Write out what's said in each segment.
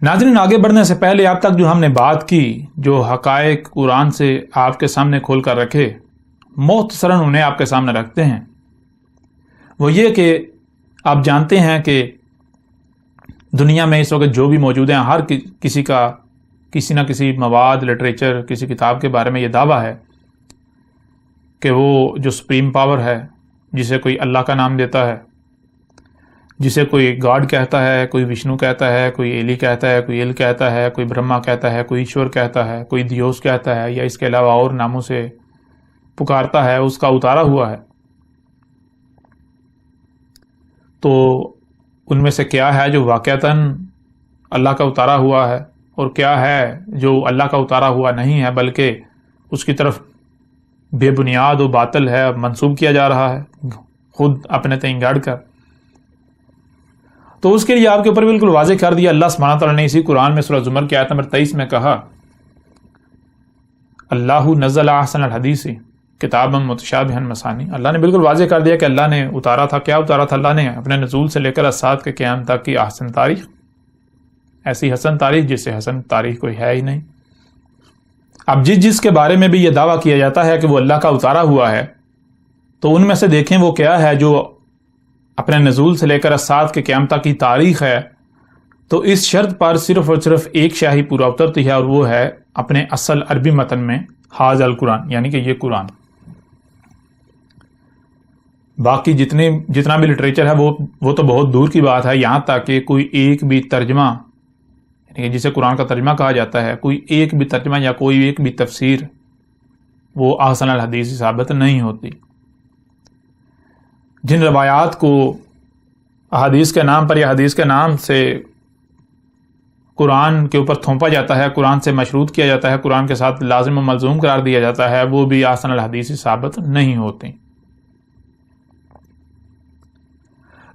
ناظرین، آگے بڑھنے سے پہلے اب تک جو ہم نے بات کی، جو حقائق قرآن سے آپ کے سامنے کھول کر رکھے، مختصراً انہیں آپ کے سامنے رکھتے ہیں۔ وہ یہ کہ آپ جانتے ہیں کہ دنیا میں اس وقت جو بھی موجود ہیں، ہر کسی کا کسی نہ کسی مواد، لٹریچر، کسی کتاب کے بارے میں یہ دعویٰ ہے کہ وہ جو سپریم پاور ہے، جسے کوئی اللہ کا نام دیتا ہے، جسے کوئی گاڈ کہتا ہے، کوئی وشنو کہتا ہے، کوئی ایلی کہتا ہے، کوئی ایل کہتا ہے، کوئی برہما کہتا ہے، کوئی ایشور کہتا ہے، کوئی دیوس کہتا ہے، یا اس کے علاوہ اور ناموں سے پکارتا ہے، اس کا اتارا ہوا ہے۔ تو ان میں سے کیا ہے جو واقعتاً اللہ کا اتارا ہوا ہے، اور کیا ہے جو اللہ کا اتارا ہوا نہیں ہے بلکہ اس کی طرف بے بنیاد و باطل ہے، منسوب کیا جا رہا ہے خود اپنے تئیں گڑھ کر۔ تو اس کے لیے آپ کے اوپر بالکل واضح کر دیا اللہ سبحانہ تعالیٰ نے اسی قرآن میں سورہ زمر کی آیت نمبر 23 میں کہا، اللہ نزل احسن الحدیث کتابا متشابہا مثانی۔ اللہ نے بالکل واضح کر دیا کہ اللہ نے اتارا تھا، کیا اتارا تھا اللہ نے؟ اپنے نزول سے لے کر اسات کے قیام تک کی احسن تاریخ، ایسی حسن تاریخ جس سے حسن تاریخ کوئی ہے ہی نہیں۔ اب جس کے بارے میں بھی یہ دعویٰ کیا جاتا ہے کہ وہ اللہ کا اتارا ہوا ہے، تو ان میں سے دیکھیں وہ کیا ہے جو اپنے نزول سے لے کر اسات کے قیام تک کی تاریخ ہے۔ تو اس شرط پر صرف اور صرف ایک شاہی پورا اترتی ہے، اور وہ ہے اپنے اصل عربی متن میں ھذا القرآن، یعنی کہ یہ قرآن۔ باقی جتنا بھی لٹریچر ہے وہ تو بہت دور کی بات ہے، یہاں تک کہ کوئی ایک بھی ترجمہ، یعنی کہ جسے قرآن کا ترجمہ کہا جاتا ہے، کوئی ایک بھی ترجمہ یا کوئی ایک بھی تفسیر وہ احسن الحدیث ثابت نہیں ہوتی۔ جن روایات کو احادیث کے نام پر یا حدیث کے نام سے قرآن کے اوپر تھوپا جاتا ہے، قرآن سے مشروط کیا جاتا ہے، قرآن کے ساتھ لازم و ملزوم قرار دیا جاتا ہے، وہ بھی احسن الحدیث ثابت نہیں ہوتی۔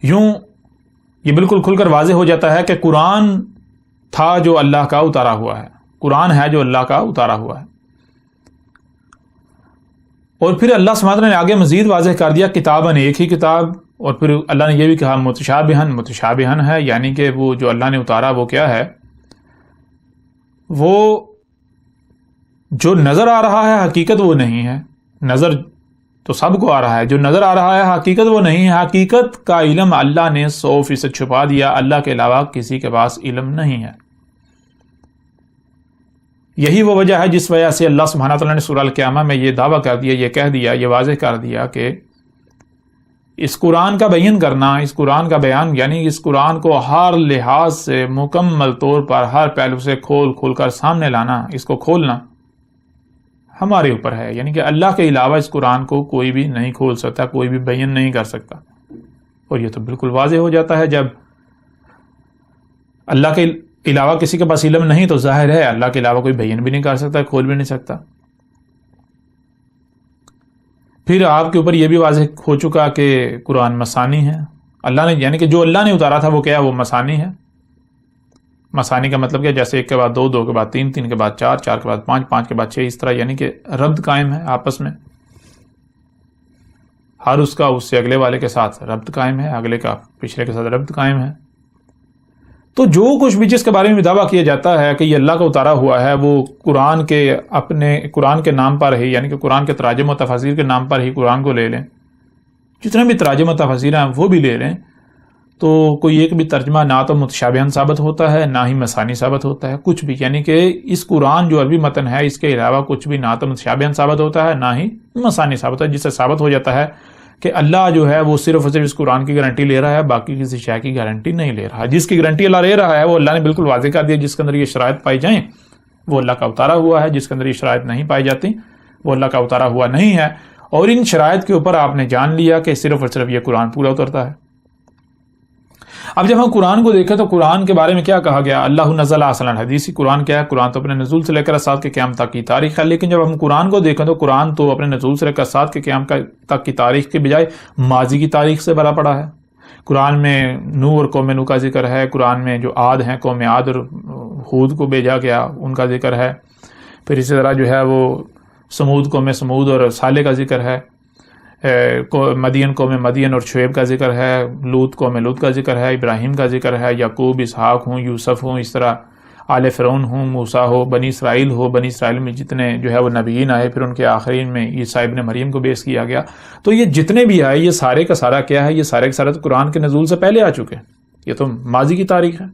یوں یہ بالکل کھل کر واضح ہو جاتا ہے کہ قرآن تھا جو اللہ کا اتارا ہوا ہے، قرآن ہے جو اللہ کا اتارا ہوا ہے۔ اور پھر اللہ سبحانہ نے آگے مزید واضح کر دیا کتاباً، ایک ہی کتاب، اور پھر اللہ نے یہ بھی کہا متشابہن ہے، یعنی کہ وہ جو اللہ نے اتارا وہ کیا ہے؟ وہ جو نظر آ رہا ہے حقیقت وہ نہیں ہے۔ نظر تو سب کو آ رہا ہے، جو نظر آ رہا ہے حقیقت وہ نہیں ہے۔ حقیقت کا علم اللہ نے 100% چھپا دیا، اللہ کے علاوہ کسی کے پاس علم نہیں ہے۔ یہی وہ وجہ ہے جس وجہ سے اللہ سبحانہ تعالیٰ نے سورہ القیامہ میں یہ دعویٰ کر دیا، یہ کہہ دیا، یہ واضح کر دیا کہ اس قرآن کا بیان کرنا، اس قرآن کا بیان یعنی اس قرآن کو ہر لحاظ سے مکمل طور پر ہر پہلو سے کھول کر سامنے لانا، اس کو کھولنا ہمارے اوپر ہے، یعنی کہ اللہ کے علاوہ اس قرآن کو کوئی بھی نہیں کھول سکتا، کوئی بھی بیان نہیں کر سکتا۔ اور یہ تو بالکل واضح ہو جاتا ہے، جب اللہ کے علاوہ کسی کے پاس علم نہیں تو ظاہر ہے اللہ کے علاوہ کوئی بیان بھی نہیں کر سکتا، کھول بھی نہیں سکتا۔ پھر آپ کے اوپر یہ بھی واضح ہو چکا کہ قرآن مثانی ہے، اللہ نے یعنی کہ جو اللہ نے اتارا تھا وہ کیا ہے؟ وہ مثانی ہے۔ مثانی کا مطلب کیا؟ جیسے ایک کے بعد دو، دو کے بعد تین، تین کے بعد چار، چار کے بعد پانچ، پانچ کے بعد چھ، اس طرح، یعنی کہ ربط قائم ہے آپس میں، ہر اس کا اس سے اگلے والے کے ساتھ ربط قائم ہے، اگلے کا پچھلے کے ساتھ ربط قائم ہے۔ تو جو کچھ بھی جس کے بارے میں بھی دعویٰ کیا جاتا ہے کہ یہ اللہ کا اتارا ہوا ہے، وہ قرآن کے اپنے قرآن کے نام پر ہی، یعنی کہ قرآن کے تراجم و تفاسیر کے نام پر ہی قرآن کو لے لیں، جتنے بھی تراجم و تفاسیر ہیں وہ بھی لے لیں، تو کوئی ایک بھی ترجمہ نہ تو متشابہن ثابت ہوتا ہے، نہ ہی مثانی ثابت ہوتا ہے، کچھ بھی، یعنی کہ اس قرآن جو عربی متن ہے اس کے علاوہ کچھ بھی نہ تو متشابہن ثابت ہوتا ہے، نہ ہی مثانی ثابت ہوتا ہے، جس سے ثابت ہو جاتا ہے کہ اللہ جو ہے وہ صرف اور صرف اس قرآن کی گارنٹی لے رہا ہے، باقی کسی شے کی گارنٹی نہیں لے رہا۔ جس کی گارنٹی اللہ لے رہا ہے وہ اللہ نے بالکل واضح کر دیا، جس کے اندر یہ شرائط پائی جائیں وہ اللہ کا اتارا ہوا ہے، جس کے اندر یہ شرائط نہیں پائی جاتی وہ اللہ کا اتارا ہوا نہیں ہے۔ اور ان شرائط کے اوپر آپ نے جان لیا کہ صرف اور صرف یہ قرآن پورا اترتا ہے۔ اب جب ہم قرآن کو دیکھیں تو قرآن کے بارے میں کیا کہا گیا؟ اللہ نزل احسن الحدیث، قرآن کیا ہے؟ قرآن تو اپنے نزول سے لے کر اسات کے قیام تک کی تاریخ ہے، لیکن جب ہم قرآن کو دیکھیں تو قرآن تو اپنے نزول سے لے کر اسات کے قیام تک کی تاریخ کے بجائے ماضی کی تاریخ سے بھرا پڑا ہے۔ قرآن میں نوح اور قوم نوح کا ذکر ہے، قرآن میں جو عاد ہیں، قوم عاد اور ہود کو بھیجا گیا ان کا ذکر ہے، پھر اسی طرح جو ہے وہ سمود قوم سمود اور صالح کا ذکر ہے، مدین قوم مدین اور شعیب کا ذکر ہے، لوط قوم لوط کا ذکر ہے، ابراہیم کا ذکر ہے، یعقوب، اسحاق ہوں، یوسف ہوں، اس طرح آل فرعون ہوں، موسیٰ ہو، بنی اسرائیل ہو، بنی اسرائیل میں جتنے جو ہے وہ نبیین آئے، پھر ان کے آخرین میں عیسیٰ ابن مریم کو بیس کیا گیا، تو یہ جتنے بھی آئے یہ سارے کا سارا کیا ہے؟ یہ سارے کا سارا تو قرآن کے نزول سے پہلے آ چکے ہیں، یہ تو ماضی کی تاریخ ہے۔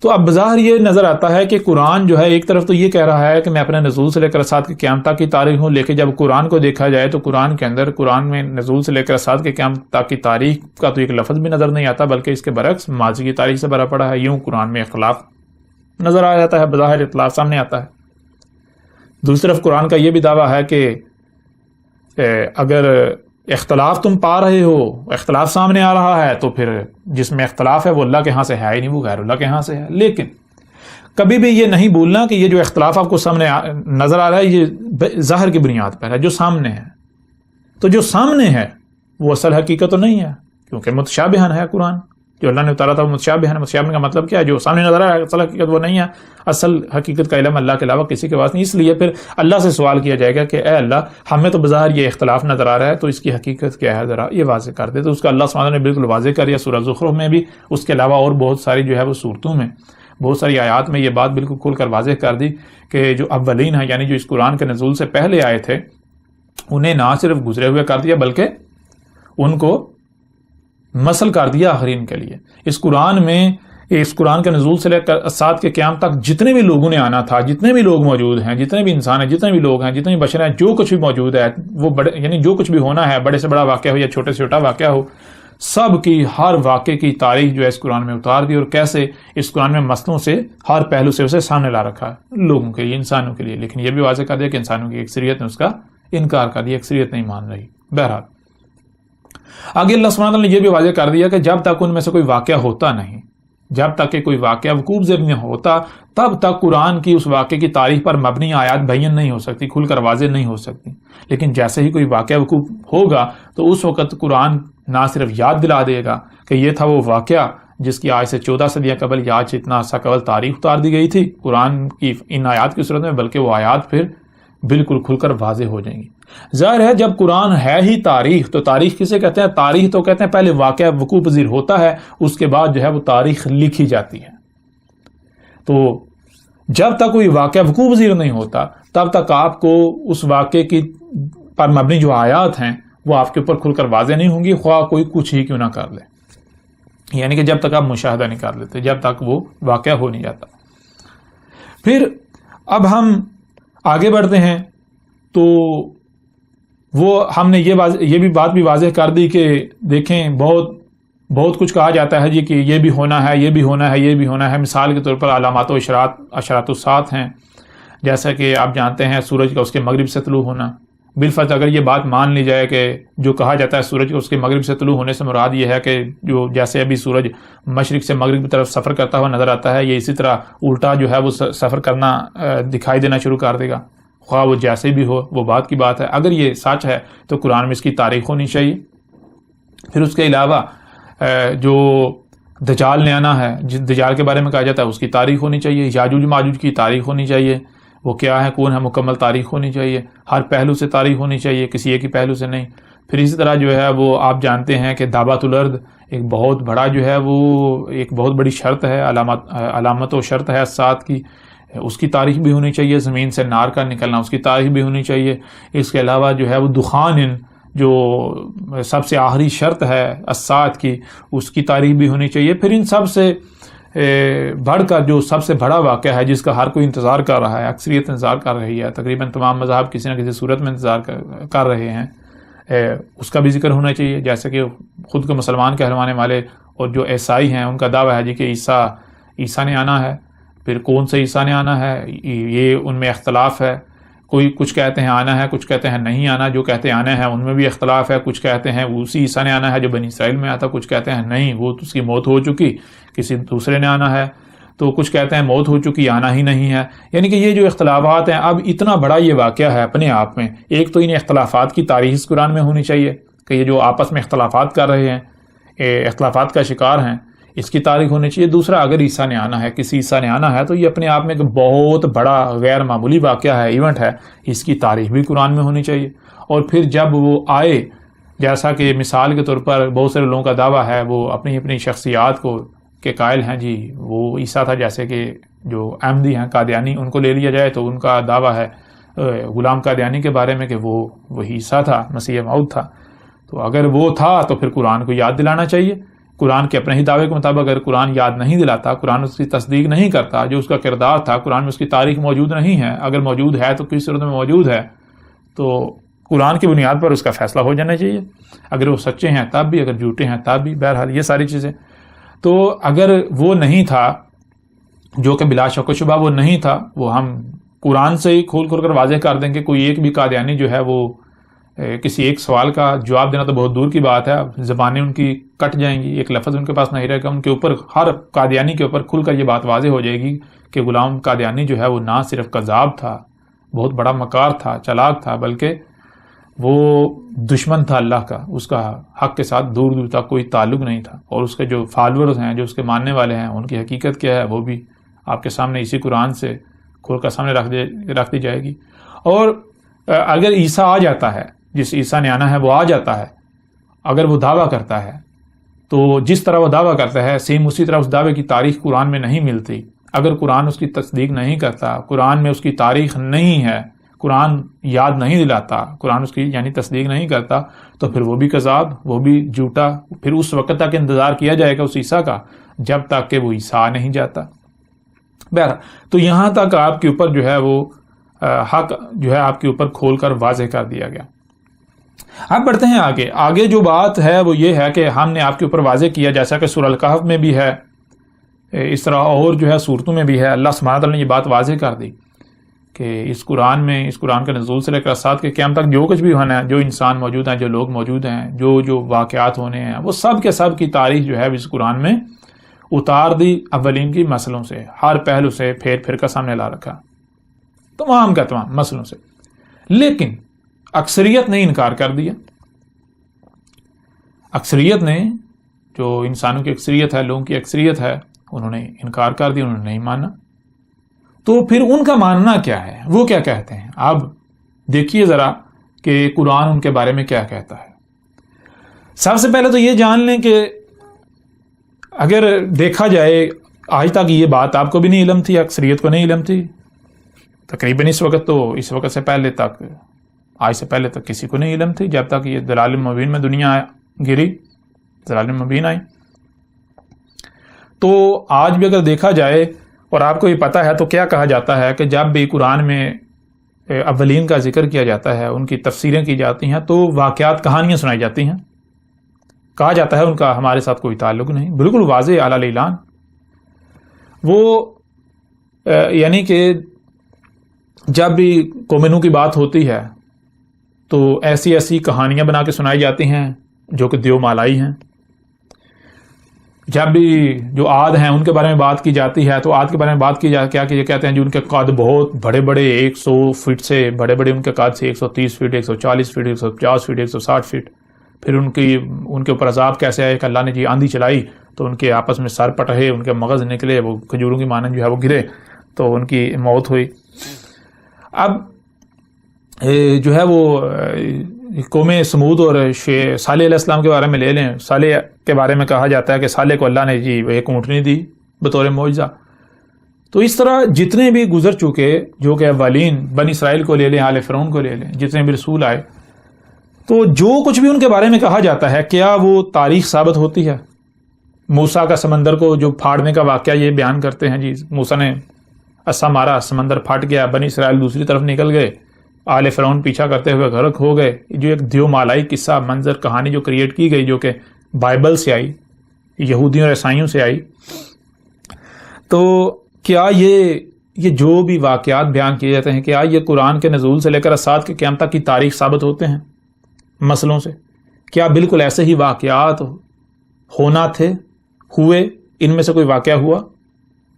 تو اب بظاہر یہ نظر آتا ہے کہ قرآن جو ہے ایک طرف تو یہ کہہ رہا ہے کہ میں اپنے نزول سے لے کر اسات کے قیامت تک کی تاریخ ہوں، لیکن جب قرآن کو دیکھا جائے تو قرآن کے اندر قرآن میں نزول سے لے کر اسات کے قیامت تک کی تاریخ کا تو ایک لفظ بھی نظر نہیں آتا، بلکہ اس کے برعکس ماضی کی تاریخ سے بھرا پڑا ہے۔ یوں قرآن میں اختلاف نظر آ جاتا ہے، بظاہر اختلاف سامنے آتا ہے۔ دوسری طرف قرآن کا یہ بھی دعویٰ ہے کہ اگر اختلاف تم پا رہے ہو، اختلاف سامنے آ رہا ہے، تو پھر جس میں اختلاف ہے وہ اللہ کے ہاں سے ہے ہی نہیں، وہ غیر اللہ کے ہاں سے ہے۔ لیکن کبھی بھی یہ نہیں بھولنا کہ یہ جو اختلاف آپ کو سامنے نظر آ رہا ہے یہ ظاہر کی بنیاد پر ہے، جو سامنے ہے۔ تو جو سامنے ہے وہ اصل حقیقت تو نہیں ہے، کیونکہ متشابہن ہے قرآن جو اللہ نے اتارا تھا، وہ متشابہن ہے۔ متشابہن کا مطلب کیا ہے؟ جو سامنے نظر آ رہا ہے اصل حقیقت وہ نہیں ہے۔ اصل حقیقت کا علم اللہ کے علاوہ کسی کے پاس نہیں، اس لیے پھر اللہ سے سوال کیا جائے گا کہ اے اللہ، ہمیں تو بظاہر یہ اختلاف نظر آ رہا ہے، تو اس کی حقیقت کیا ہے ذرا یہ واضح کر دے۔ تو اس کا اللہ سبحانہ نے بالکل واضح کر دیا سورہ زخرف میں بھی، اس کے علاوہ اور بہت ساری جو ہے وہ صورتوں میں، بہت ساری آیات میں یہ بات بالکل کھول کر واضح کر دی کہ جو اولین ہیں، یعنی جو اس قرآن کے نزول سے پہلے آئے تھے، انہیں نہ صرف گزرے ہوئے کر دیا بلکہ ان کو مثل کر دیا آخرین کے لیے۔ اس قرآن میں، اس قرآن کے نزول سے لے کر اسات کے قیام تک جتنے بھی لوگوں نے آنا تھا، جتنے بھی لوگ موجود ہیں، جتنے بھی انسان ہیں، جتنے بھی لوگ ہیں، جتنے بھی بشر ہیں، جو کچھ بھی موجود ہے، وہ بڑے یعنی جو کچھ بھی ہونا ہے، بڑے سے بڑا واقعہ ہو یا چھوٹے سے چھوٹا واقعہ ہو، سب کی ہر واقعے کی تاریخ جو ہے اس قرآن میں اتار دی، اور کیسے اس قرآن میں مسئلوں سے ہر پہلو سے اسے سامنے لا رکھا ہے لوگوں کے لیے، انسانوں کے لیے۔ لیکن یہ بھی واضح کر دیا کہ انسانوں کی اکثریت نے اس کا انکار کر دیا، اکثریت نہیں مان رہی۔ بہرحال آگے اللہ سبحانہ وتعالیٰ نے یہ بھی واضح کر دیا کہ جب تک ان میں سے کوئی واقعہ ہوتا نہیں، جب تک کہ کوئی واقعہ وقوع پذیر نہیں ہوتا، تب تک قرآن کی اس واقعے کی تاریخ پر مبنی آیات بیان نہیں ہو سکتی، کھل کر واضح نہیں ہو سکتی۔ لیکن جیسے ہی کوئی واقعہ وقوع ہوگا تو اس وقت قرآن نہ صرف یاد دلا دے گا کہ یہ تھا وہ واقعہ جس کی آج سے 14 صدیاں قبل یا آج سے اتنا عرصہ قبل تاریخ اتار دی گئی تھی قرآن کی ان آیات کی صورت میں، بلکہ وہ آیات پھر بالکل کھل کر واضح ہو جائیں گی۔ ظاہر ہے جب قرآن ہے ہی تاریخ، تو تاریخ کسے کہتے ہیں؟ تاریخ تو کہتے ہیں پہلے واقعہ وقوع پذیر ہوتا ہے، اس کے بعد جو ہے وہ تاریخ لکھی جاتی ہے۔ تو جب تک کوئی واقعہ وقوع پذیر نہیں ہوتا تب تک آپ کو اس واقعے کی پر مبنی جو آیات ہیں وہ آپ کے اوپر کھل کر واضح نہیں ہوں گی، خواہ کوئی کچھ ہی کیوں نہ کر لے، یعنی کہ جب تک آپ مشاہدہ نہیں کر لیتے، جب تک وہ واقعہ ہو نہیں جاتا۔ پھر اب ہم آگے بڑھتے ہیں تو وہ ہم نے یہ بھی بات بھی واضح کر دی کہ دیکھیں بہت کچھ کہا جاتا ہے جی کہ یہ بھی ہونا ہے، یہ بھی ہونا ہے، یہ بھی ہونا ہے۔ مثال کے طور پر علامات و اشارات الساعت ہیں، جیسا کہ آپ جانتے ہیں سورج کا اس کے مغرب سے طلوع ہونا۔ بالفرض اگر یہ بات مان لی جائے کہ جو کہا جاتا ہے سورج کا اس کے مغرب سے طلوع ہونے سے مراد یہ ہے کہ جو جیسے ابھی سورج مشرق سے مغرب کی طرف سفر کرتا ہوا نظر آتا ہے، یہ اسی طرح الٹا جو ہے وہ سفر کرنا دکھائی دینا شروع کر دے گا، خواہ وہ جیسے بھی ہو، وہ بات کی بات ہے۔ اگر یہ سچ ہے تو قرآن میں اس کی تاریخ ہونی چاہیے۔ پھر اس کے علاوہ جو دجال نے آنا ہے، جس دجال کے بارے میں کہا جاتا ہے، اس کی تاریخ ہونی چاہیے۔ یاجوج ماجوج کی تاریخ ہونی چاہیے، وہ کیا ہے، کون ہے، مکمل تاریخ ہونی چاہیے، ہر پہلو سے تاریخ ہونی چاہیے، کسی ایک ہی پہلو سے نہیں۔ پھر اسی طرح جو ہے وہ آپ جانتے ہیں کہ دابۃ الارض ایک بہت بڑا جو ہے وہ ایک بہت بڑی شرط ہے، علامت و شرط ہے الساعت کی، اس کی تاریخ بھی ہونی چاہیے۔ زمین سے نار کا نکلنا، اس کی تاریخ بھی ہونی چاہیے۔ اس کے علاوہ جو ہے وہ دخان جو سب سے آخری شرط ہے الساعت کی، اس کی تاریخ بھی ہونی چاہیے۔ پھر ان سب سے بڑھ کر جو سب سے بڑا واقعہ ہے جس کا ہر کوئی انتظار کر رہا ہے، اکثریت انتظار کر رہی ہے، تقریباً تمام مذاہب کسی نہ کسی صورت میں انتظار کر رہے ہیں، اس کا بھی ذکر ہونا چاہیے۔ جیسے کہ خود کو مسلمان کہلوانے والے اور جو عیسائی ہیں ان کا دعویٰ ہے جی کہ عیسیٰ نے آنا ہے۔ پھر کون سے عیسیٰ نے آنا ہے یہ ان میں اختلاف ہے، کوئی کچھ کہتے ہیں آنا ہے، کچھ کہتے ہیں نہیں آنا، جو کہتے ہیں آنا ہے ان میں بھی اختلاف ہے، کچھ کہتے ہیں اسی عیسیٰ نے آنا ہے جو بنی اسرائیل میں آتا، کچھ کہتے ہیں نہیں وہ اس کی موت ہو چکی کسی دوسرے نے آنا ہے، تو کچھ کہتے ہیں موت ہو چکی آنا ہی نہیں ہے۔ یعنی کہ یہ جو اختلافات ہیں، اب اتنا بڑا یہ واقعہ ہے اپنے آپ میں، ایک تو ان اختلافات کی تاریخ اس قرآن میں ہونی چاہیے کہ یہ جو آپس میں اختلافات کر رہے ہیں، اختلافات کا شکار ہیں، اس کی تاریخ ہونی چاہیے۔ دوسرا اگر عیسیٰ نے آنا ہے، کسی عیسیٰ نے آنا ہے، تو یہ اپنے آپ میں ایک بہت بڑا غیر معمولی واقعہ ہے، ایونٹ ہے، اس کی تاریخ بھی قرآن میں ہونی چاہیے۔ اور پھر جب وہ آئے، جیسا کہ مثال کے طور پر بہت سارے لوگوں کا دعویٰ ہے وہ اپنی اپنی شخصیات کو کے قائل ہیں جی وہ عیسیٰ تھا، جیسے کہ جو احمدی ہیں قادیانی ان کو لے لیا جائے تو ان کا دعویٰ ہے غلام قادیانی کے بارے میں کہ وہی عیسیٰ تھا، مسیح موعود تھا. تو اگر وہ تھا تو پھر قرآن کو یاد دلانا چاہیے. قرآن کے اپنے ہی دعوے کے مطابق اگر قرآن یاد نہیں دلاتا، قرآن اس کی تصدیق نہیں کرتا، جو اس کا کردار تھا قرآن میں اس کی تاریخ موجود نہیں ہے، اگر موجود ہے تو کس صورت میں موجود ہے، تو قرآن کی بنیاد پر اس کا فیصلہ ہو جانا چاہیے. اگر وہ سچے ہیں تب بھی، اگر جھوٹے ہیں تب بھی. بہرحال یہ ساری چیزیں. تو اگر وہ نہیں تھا، جو کہ بلا شک و شبہ وہ نہیں تھا، وہ ہم قرآن سے ہی کھول کر واضح کر دیں کہ کوئی ایک بھی قادیانی جو ہے وہ کسی ایک سوال کا جواب دینا تو بہت دور کی بات ہے، زبانیں ان کی کٹ جائیں گی، ایک لفظ ان کے پاس نہیں رہے گا. ان کے اوپر، ہر قادیانی کے اوپر کھل کر یہ بات واضح ہو جائے گی کہ غلام قادیانی جو ہے وہ نہ صرف کذاب تھا، بہت بڑا مکار تھا، چالاک تھا، بلکہ وہ دشمن تھا اللہ کا. اس کا حق کے ساتھ دور دور تک کوئی تعلق نہیں تھا. اور اس کے جو فالورز ہیں، جو اس کے ماننے والے ہیں، ان کی حقیقت کیا ہے وہ بھی آپ کے سامنے اسی قرآن سے کھول کر سامنے رکھ دی جائے گی. اور اگر عیسیٰ آ جاتا ہے، جس عیسیٰ نے آنا ہے وہ آ جاتا ہے، اگر وہ دعویٰ کرتا ہے تو جس طرح وہ دعویٰ کرتا ہے سیم اسی طرح اس دعوے کی تاریخ قرآن میں نہیں ملتی. اگر قرآن اس کی تصدیق نہیں کرتا، قرآن میں اس کی تاریخ نہیں ہے، قرآن یاد نہیں دلاتا، قرآن اس کی یعنی تصدیق نہیں کرتا، تو پھر وہ بھی کذاب، وہ بھی جھوٹا. پھر اس وقت تک انتظار کیا جائے گا اس عیسیٰ کا جب تک کہ وہ عیسیٰ نہیں جاتا. بہرحال تو یہاں تک آپ کے اوپر جو ہے وہ حق جو ہے آپ کے اوپر کھول کر واضح کر دیا گیا. اب بڑھتے ہیں آگے جو بات ہے وہ یہ ہے کہ ہم نے آپ کے اوپر واضح کیا، جیسا کہ سورہ الکہف میں بھی ہے، اس طرح اور جو ہے صورتوں میں بھی ہے. اللہ سبحانہ تعالیٰ نے یہ بات واضح کر دی کہ اس قرآن کے نزول سے لے کر ساتھ کے قیامت تک جو کچھ بھی ہونا ہے، جو انسان موجود ہیں، جو لوگ موجود ہیں، جو واقعات ہونے ہیں، وہ سب کے سب کی تاریخ جو ہے اس قرآن میں اتار دی اولین کی مسئلوں سے. ہر پہلو سے پھر کا سامنے لا رکھا، تمام کا تمام مسئلوں سے. لیکن اکثریت نے انکار کر دیا. اکثریت نے، جو انسانوں کی اکثریت ہے، لوگوں کی اکثریت ہے، انہوں نے انکار کر دیا، انہوں نے نہیں مانا. تو پھر ان کا ماننا کیا ہے، وہ کیا کہتے ہیں؟ اب دیکھیے ذرا کہ قرآن ان کے بارے میں کیا کہتا ہے. سب سے پہلے تو یہ جان لیں کہ اگر دیکھا جائے آج تک یہ بات آپ کو بھی نہیں علم تھی، اکثریت کو نہیں علم تھی تقریباً اس وقت سے پہلے تک، آج سے پہلے تک کسی کو نہیں علم تھی، جب تک یہ دلال مبین میں دنیا گری، دلال مبین آئی. تو آج بھی اگر دیکھا جائے اور آپ کو یہ پتہ ہے تو کیا کہا جاتا ہے کہ جب بھی قرآن میں اولین کا ذکر کیا جاتا ہے، ان کی تفسیریں کی جاتی ہیں، تو واقعات، کہانیاں سنائی جاتی ہیں. کہا جاتا ہے ان کا ہمارے ساتھ کوئی تعلق نہیں. بالکل واضح اعلیٰ اعلان. وہ یعنی کہ جب بھی قوم نوح کی بات ہوتی ہے تو ایسی کہانیاں بنا کے سنائی جاتی ہیں جو کہ دیو مالائی ہیں. جب بھی جو عاد ہیں ان کے بارے میں بات کی جاتی ہے تو عاد کے بارے میں بات کی جاتی کیا کہ یہ کہتے ہیں جو ان کے قد بہت بڑے بڑے، 100 فٹ سے بڑے بڑے ان کے قد سے، 130 فٹ، 140 فٹ، 150 فٹ، 160 فٹ. پھر ان کے اوپر عذاب کیسے آئے کہ اللہ نے جی آندھی چلائی تو ان کے آپس میں سر پٹے، ان کے مغز نکلے، وہ کھجوروں کی مانند جو ہے وہ گرے تو ان کی موت ہوئی. اب جو ہے وہ قوم سمود اور صالح علیہ السلام کے بارے میں لے لیں. صالح کے بارے میں کہا جاتا ہے کہ صالح کو اللہ نے جی ایک اونٹنی دی بطور معجزہ. تو اس طرح جتنے بھی گزر چکے، جو کہ اولین بنی اسرائیل کو لے لیں، آل فرعون کو لے لیں، جتنے بھی رسول آئے، تو جو کچھ بھی ان کے بارے میں کہا جاتا ہے کیا وہ تاریخ ثابت ہوتی ہے؟ موسیٰ کا سمندر کو جو پھاڑنے کا واقعہ یہ بیان کرتے ہیں، جی موسیٰ نے عصا مارا، سمندر پھٹ گیا، بنی اسرائیل دوسری طرف نکل گئے، آل فرعون پیچھا کرتے ہوئے غرق ہو گئے. جو ایک دیو مالائی قصہ، منظر، کہانی جو کریٹ کی گئی، جو کہ بائبل سے آئی، یہودیوں اور عیسائیوں سے آئی. تو کیا یہ جو بھی واقعات بیان کیے جاتے ہیں، کیا یہ قرآن کے نزول سے لے کر اسات کے قیامت تک کی تاریخ ثابت ہوتے ہیں مسئلوں سے؟ کیا بالکل ایسے ہی واقعات ہونا تھے، ہوئے؟ ان میں سے کوئی واقعہ ہوا،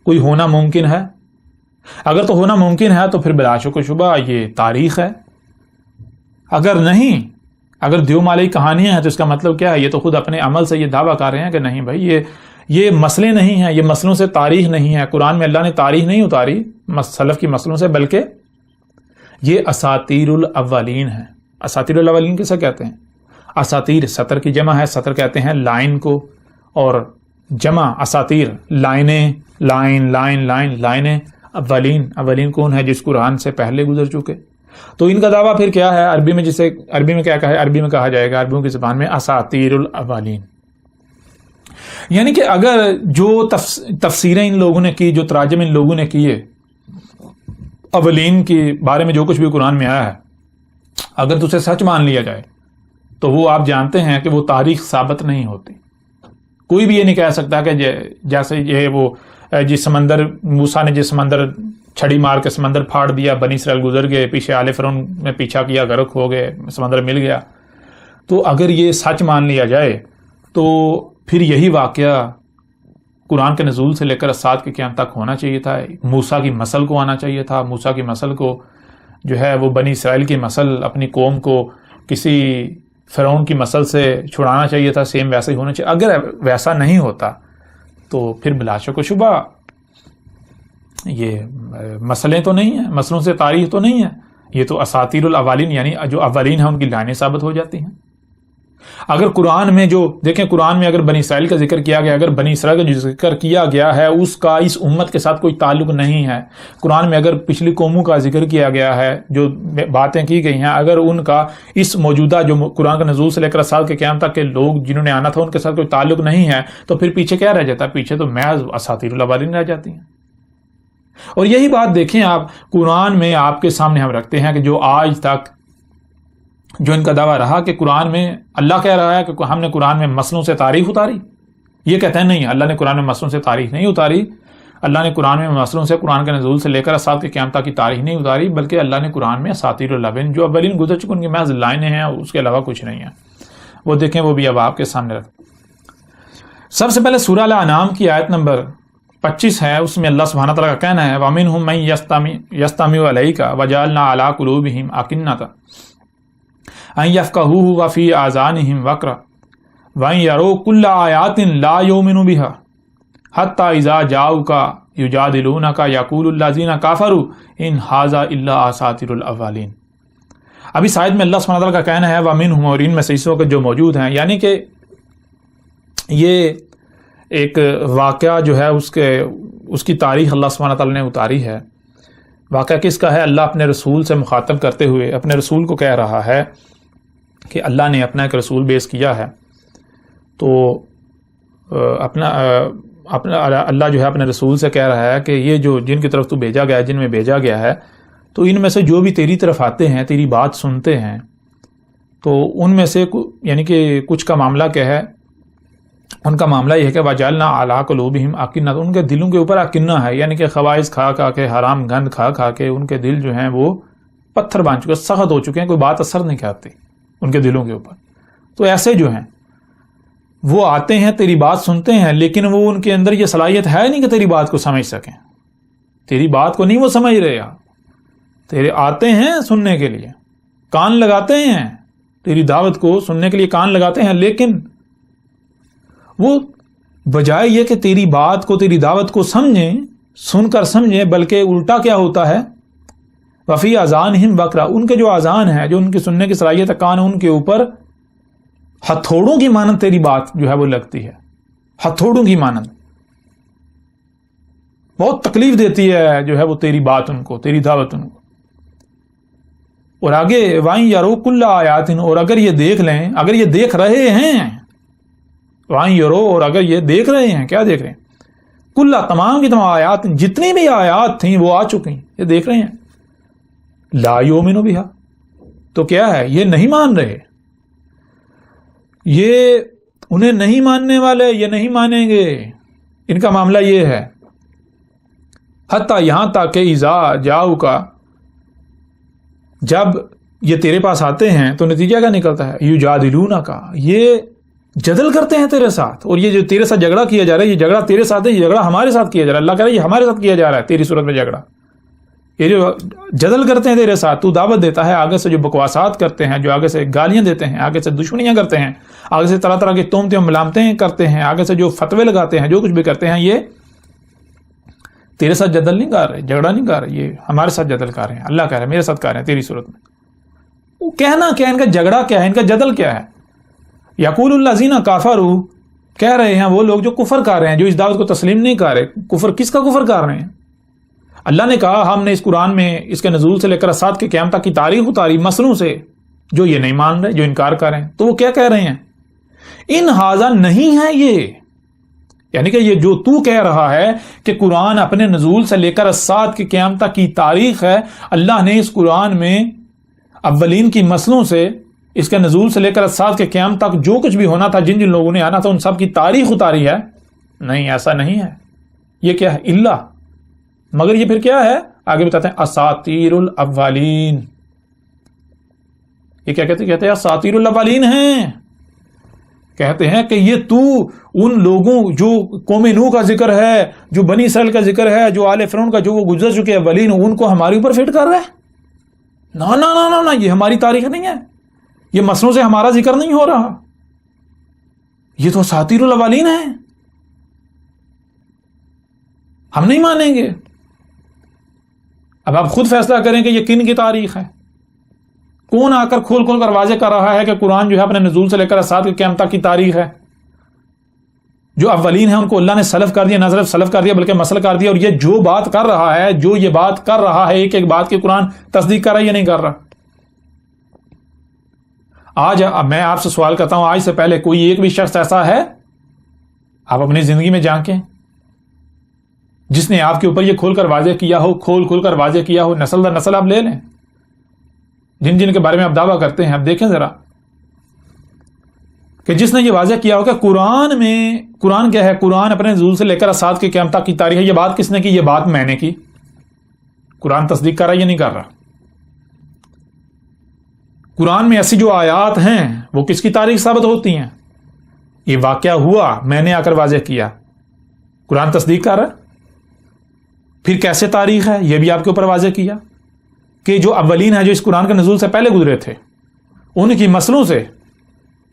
کوئی ہونا ممکن ہے؟ اگر تو ہونا ممکن ہے تو پھر بلا شک و شبہ یہ تاریخ ہے. اگر نہیں، اگر دیو مالائی کہانیاں ہیں تو اس کا مطلب کیا ہے؟ یہ تو خود اپنے عمل سے یہ دعویٰ کر رہے ہیں کہ نہیں بھائی یہ مسئلے نہیں ہیں، یہ مسئلوں سے تاریخ نہیں ہے. قرآن میں اللہ نے تاریخ نہیں اتاری سلف کی مسئلوں سے، بلکہ یہ اساطیر الاولین ہے. اساطیر الاولین کیسے کہتے ہیں؟ اساطیر سطر کی جمع ہے، سطر کہتے ہیں لائن کو، اور جمع اساطیر لائنیں، لائن لائن لائن لائنیں اولین کون ہے؟ جس قرآن سے پہلے گزر چکے. تو ان کا دعویٰ پھر کیا ہے؟ عربی میں عربی میں کہا جائے گا، عربیوں کی زبان میں اساطیر الاولین. یعنی کہ اگر جو تفسیریں ان لوگوں نے کی، جو تراجم ان لوگوں نے کیے اولین کے بارے میں، جو کچھ بھی قرآن میں آیا ہے، اگر تو اسے سچ مان لیا جائے تو وہ آپ جانتے ہیں کہ وہ تاریخ ثابت نہیں ہوتی. کوئی بھی یہ نہیں کہہ سکتا کہ جیسے یہ وہ جس سمندر موسیٰ نے جس سمندر چھڑی مار کے سمندر پھاڑ دیا، بنی اسرائیل گزر گئے، پیچھے آل فرعون نے پیچھا کیا، غرق ہو گئے، سمندر مل گیا. تو اگر یہ سچ مان لیا جائے تو پھر یہی واقعہ قرآن کے نزول سے لے کر اسات کے قیام تک ہونا چاہیے تھا. موسیٰ کی مسل کو آنا چاہیے تھا. موسیٰ کی مسل کو جو ہے وہ بنی اسرائیل کی مسل اپنی قوم کو کسی فرعون کی مسل سے چھڑانا چاہیے تھا. سیم ویسا ہی ہونا چاہیے. اگر ویسا نہیں ہوتا تو پھر بلا شک و شبہ یہ مسئلیں تو نہیں ہیں، مسئلوں سے تاریخ تو نہیں ہے، یہ تو اساطیر الاولین یعنی جو اولین ہیں ان کی لائنیں ثابت ہو جاتی ہیں. اگر قرآن میں جو دیکھیں، قرآن میں اگر بنی اسرائیل کا ذکر کیا گیا، اگر بنی اسرائیل کا جو ذکر کیا گیا ہے اس کا اس امت کے ساتھ کوئی تعلق نہیں ہے. قرآن میں اگر پچھلی قوموں کا ذکر کیا گیا ہے، جو باتیں کی گئی ہیں، اگر ان کا اس موجودہ جو قرآن کا نزول سے لے کر سال کے قیام تک کے لوگ جنہوں نے آنا تھا ان کے ساتھ کوئی تعلق نہیں ہے، تو پھر پیچھے کیا رہ جاتا ہے؟ پیچھے تو محض اساطیر الاولین رہ جاتی ہیں. اور یہی بات دیکھیں آپ، قرآن میں آپ کے سامنے ہم رکھتے ہیں کہ جو آج تک جو ان کا دعویٰ رہا کہ قرآن میں اللہ کہہ رہا ہے کہ ہم نے قرآن میں مسئلوں سے تاریخ اتاری، یہ کہتے ہیں نہیں، اللہ نے قرآن میں مسئلوں سے تاریخ نہیں اتاری. اللہ نے قرآن میں مسئلوں سے، قرآن کے نزول سے لے کر اسات کے قیام تک کی تاریخ نہیں اتاری، بلکہ اللہ نے قرآن میں اساطیر الاولین جو اولین گزر چکے ان کی محض لائنیں ہیں، اس کے علاوہ کچھ نہیں ہے. وہ دیکھیں، وہ بھی اب آپ کے سامنے رکھ. سب سے پہلے سورہ الانعام کی آیت نمبر 25 ہے، اس میں اللہ سبحانہ تعالیٰ کا کہنا ہے وَمِنْهُمْ مَنْ يَسْتَمِعُ إِلَيْكَ وَجَعَلْنَا عَلَىٰ قُلُوبِهِمْ أَكِنَّةً أَن يَفْقَهُوهُ وَفِي آذَانِهِمْ وَقْرٌ وَإِن يَرَوْا كُلَّ آيَاتٍ لَا يُؤْمِنُوا بِهَا حَتَّىٰ إِذَا جَاءُوكَ يُجَادِلُونَكَ يَقُولُ الَّذِينَ كَفَرُوا إِنْ هَٰذَا إِلَّا أَسَاطِيرُ الْأَوَّلِينَ. ابھی شاید میں اللہ سبحانہ تعالیٰ کا کہنا ہے وَمِنْهُمْ، اور ان میں سے اس وقت جو موجود ہیں، یعنی کہ یہ ایک واقعہ جو ہے اس کی تاریخ اللہ سبحانہ تعالیٰ نے اتاری ہے. واقعہ کس کا ہے؟ اللہ اپنے رسول سے مخاطب کرتے ہوئے اپنے رسول کو کہہ رہا ہے کہ اللہ نے اپنا ایک رسول بیس کیا ہے، تو اللہ جو ہے اپنے رسول سے کہہ رہا ہے کہ یہ جو جن کی طرف تو بھیجا گیا ہے، جن میں بھیجا گیا ہے، تو ان میں سے جو بھی تیری طرف آتے ہیں، تیری بات سنتے ہیں، تو ان میں سے یعنی کہ کچھ کا معاملہ کیا ہے؟ ان کا معاملہ یہ ہے کہ وَجَعَلْنَا عَلَىٰ قُلُوبِهِمْ أَكِنَّةً، ان کے دلوں کے اوپر اکنہ ہے، یعنی کہ خواہش کھا کھا کے، حرام گند کھا کھا کے ان کے دل جو ہیں وہ پتھر بن چکے، سخت ہو چکے ہیں، کوئی بات اثر نہیں کرتی ان کے دلوں کے اوپر. تو ایسے جو ہیں وہ آتے ہیں، تیری بات سنتے ہیں، لیکن وہ ان کے اندر یہ صلاحیت ہے نہیں کہ تیری بات کو سمجھ سکیں. تیری بات کو نہیں وہ سمجھ رہے. تیرے آتے ہیں سننے کے لیے، کان لگاتے ہیں، تیری دعوت کو سننے کے لیے کان لگاتے ہیں، لیکن وہ بجائے یہ کہ تیری بات کو، تیری دعوت کو سمجھیں، سن کر سمجھیں، بلکہ الٹا کیا ہوتا ہے؟ وفی آذانہم وقرا، ان کے جو آذان ہے، جو ان کی سننے کی صلاحیت ہے، کان، ان کے اوپر ہتھوڑوں کی مانند تیری بات جو ہے وہ لگتی ہے، ہتھوڑوں کی مانند. بہت تکلیف دیتی ہے جو ہے وہ تیری بات ان کو، تیری دعوت ان کو. اور آگے وَإِن يَرَوْا كُلَّ آيَاتٍ، اور اگر یہ دیکھ لیں، اگر یہ دیکھ رہے ہیں، وَإِن يَرَوْا، اور اگر یہ دیکھ رہے ہیں، کیا دیکھ رہے ہیں؟ کل، تمام کی تمام آیات، جتنی بھی آیات تھیں وہ آ چکی ہیں، یہ دیکھ رہے ہیں. لا یؤمنوا بہا، تو کیا ہے؟ یہ نہیں مان رہے، یہ انہیں نہیں ماننے والے، یہ نہیں مانیں گے. ان کا معاملہ یہ ہے. حتیٰ یہاں تک کہ اذا جاؤک، جب یہ تیرے پاس آتے ہیں تو نتیجہ کیا نکلتا ہے؟ یجادلونک، یہ جدل کرتے ہیں تیرے ساتھ. اور یہ جو تیرے ساتھ جھگڑا کیا جا رہا ہے، یہ جھگڑا تیرے ساتھ ہے، یہ جھگڑا ہمارے ساتھ کیا جا رہا ہے. اللہ کہہ رہا ہے یہ ہمارے ساتھ کیا جا رہا ہے، تیری صورت میں جھگڑا. یہ جو جدل کرتے ہیں تیرے ساتھ، تو دعوت دیتا ہے، آگے سے جو بکواسات کرتے ہیں، جو آگے سے گالیاں دیتے ہیں، آگے سے دشمنیاں کرتے ہیں، آگے سے طرح طرح کی تہمتیں ملامتیں کرتے ہیں، آگے سے جو فتوے لگاتے ہیں، جو کچھ بھی کرتے ہیں، یہ تیرے ساتھ جدل نہیں کر رہے، جھگڑا نہیں کر رہے، یہ ہمارے ساتھ جدل کر رہے ہیں. اللہ کہہ رہا ہے میرے ساتھ کر رہے ہیں تیری صورت میں. وہ کہنا کیا، ان کا جھگڑا کیا ہے، ان کا جدل کیا ہے؟ یقول الذین کفروا، کہہ رہے ہیں وہ لوگ جو کفر کر رہے ہیں، جو اس دعوت کو تسلیم نہیں کر رہے. کفر کس کا کفر کر رہے ہیں؟ اللہ نے کہا ہم نے اس قرآن میں اس کے نزول سے لے کر اسات کے قیامت تک کی تاریخ اتاری مسلوں سے، جو یہ نہیں مان رہے، جو انکار کر رہے ہیں. تو وہ کیا کہہ رہے ہیں؟ ان ہاذا نہیں ہے یہ، یعنی کہ یہ جو تو کہہ رہا ہے کہ قرآن اپنے نزول سے لے کر اسات کے قیامت تک کی تاریخ ہے، اللہ نے اس قرآن میں اولین کی نسلوں سے، اس کے نزول سے لے کر اسات کے قیامت تک جو کچھ بھی ہونا تھا، جن جن لوگوں نے آنا تھا، ان سب کی تاریخ اتاری ہے. نہیں، ایسا نہیں ہے. یہ کیا ہے؟ اللہ. مگر یہ پھر کیا ہے؟ آگے بتاتے ہیں اساطیر الاولین. یہ کیا کہتے ہیں؟ اساطیر الاولین ہیں. کہتے ہیں کہ یہ تو ان لوگوں جو قوم نوح کا ذکر ہے، جو بنی اسرائیل کا ذکر ہے، جو آل فرعون کا، جو وہ گزر چکے اولین، ان کو ہمارے اوپر فٹ کر رہا ہے. نا نا نا نا نا، یہ ہماری تاریخ نہیں ہے، یہ مسلوں سے ہمارا ذکر نہیں ہو رہا، یہ تو اساطیر الاولین ہے، ہم نہیں مانیں گے. اب آپ خود فیصلہ کریں کہ یہ کن کی تاریخ ہے. کون آ کر کھول کھول کر واضح کر رہا ہے کہ قرآن جو ہے اپنے نزول سے لے کر اسات کے قیامت تک کی تاریخ ہے. جو اولین ہیں ان کو اللہ نے سلف کر دیا، نہ صرف سلف کر دیا بلکہ مسل کر دیا. اور یہ جو بات کر رہا ہے، جو یہ بات کر رہا ہے، ایک ایک بات کی قرآن تصدیق کر رہا ہے یا نہیں کر رہا. آج میں آپ سے سوال کرتا ہوں، آج سے پہلے کوئی ایک بھی شخص ایسا ہے، آپ اپنی زندگی میں جانکیں، جس نے آپ کے اوپر یہ کھول کر واضح کیا ہو، کھول کر واضح کیا ہو؟ نسل در نسل آپ لے لیں، جن جن کے بارے میں آپ دعویٰ کرتے ہیں، آپ دیکھیں ذرا کہ جس نے یہ واضح کیا ہو کہ قرآن میں، قرآن کیا ہے؟ قرآن اپنے نزول سے لے کر اسات کے قیامت تک کی تاریخ ہے. یہ بات کس نے کی؟ یہ بات میں نے کی. قرآن تصدیق کر رہا ہے یا نہیں کر رہا؟ قرآن میں ایسی جو آیات ہیں وہ کس کی تاریخ ثابت ہوتی ہیں؟ یہ واقعہ ہوا، میں نے آ کر واضح کیا، قرآن تصدیق کر رہا ہے. پھر کیسے تاریخ ہے؟ یہ بھی آپ کے اوپر واضح کیا کہ جو اولین ہیں، جو اس قرآن کے نزول سے پہلے گزرے تھے، ان کی نسلوں سے،